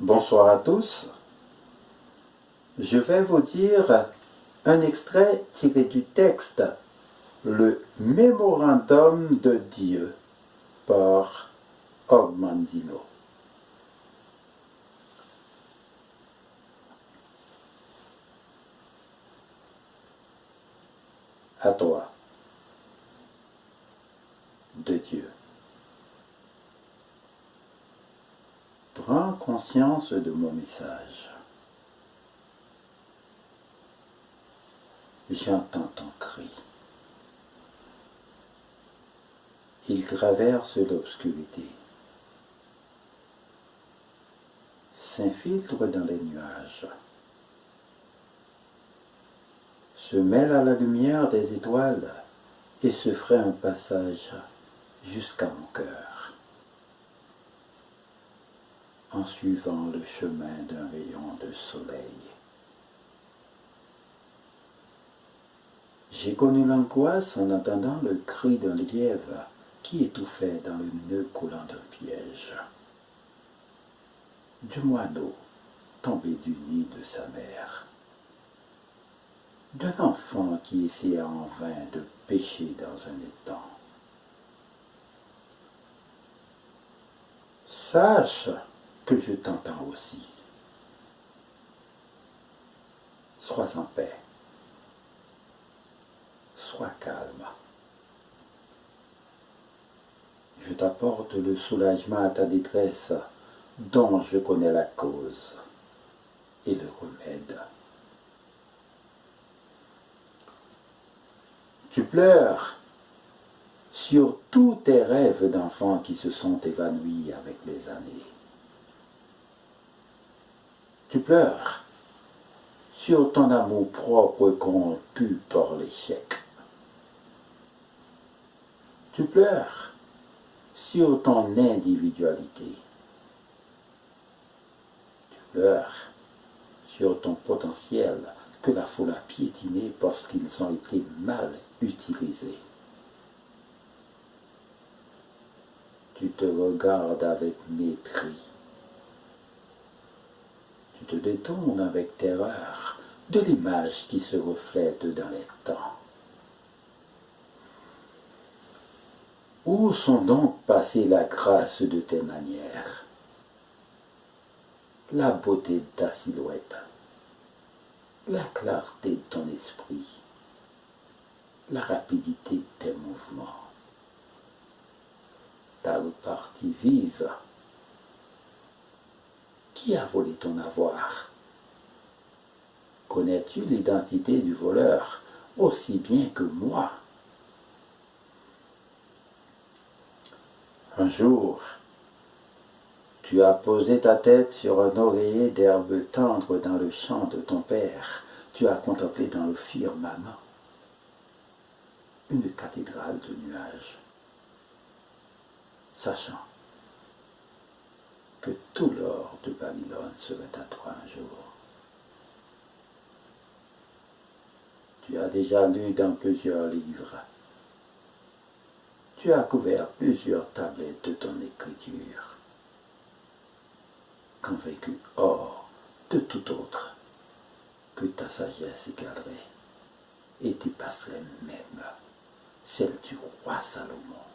Bonsoir à tous. Je vais vous dire un extrait tiré du texte Le Mémorandum de Dieu par Ogmandino. À toi, de Dieu. Prends conscience de mon message. J'entends ton cri. Il traverse l'obscurité, s'infiltre dans les nuages, se mêle à la lumière des étoiles et se ferait un passage jusqu'à mon cœur, en suivant le chemin d'un rayon de soleil. J'ai connu l'angoisse en entendant le cri d'un lièvre qui étouffait dans le nœud coulant d'un piège, du moineau tombé du nid de sa mère, d'un enfant qui essayait en vain de pêcher dans un étang. Sache que je t'entends aussi. Sois en paix. Sois calme. Je t'apporte le soulagement à ta détresse dont je connais la cause et le remède. Tu pleures sur tous tes rêves d'enfant qui se sont évanouis avec les années. Tu pleures sur ton amour propre corrompu par l'échec. Tu pleures sur ton individualité. Tu pleures sur ton potentiel que la foule a piétiné parce qu'ils ont été mal utilisés. Tu te regardes avec mépris. Tu te détournes avec terreur de l'image qui se reflète dans les temps. Où sont donc passées la grâce de tes manières, la beauté de ta silhouette, la clarté de ton esprit, la rapidité de tes mouvements, ta repartie vive? Qui a volé ton avoir? Connais-tu l'identité du voleur aussi bien que moi? Un jour, tu as posé ta tête sur un oreiller d'herbe tendre dans le champ de ton père. Tu as contemplé dans le firmament une cathédrale de nuages, sachant que tout l'or de Babylone serait à toi un jour. Tu as déjà lu dans plusieurs livres. Tu as couvert plusieurs tablettes de ton écriture, convaincu hors de tout autre que ta sagesse égalerait et dépasserait même celle du roi Salomon.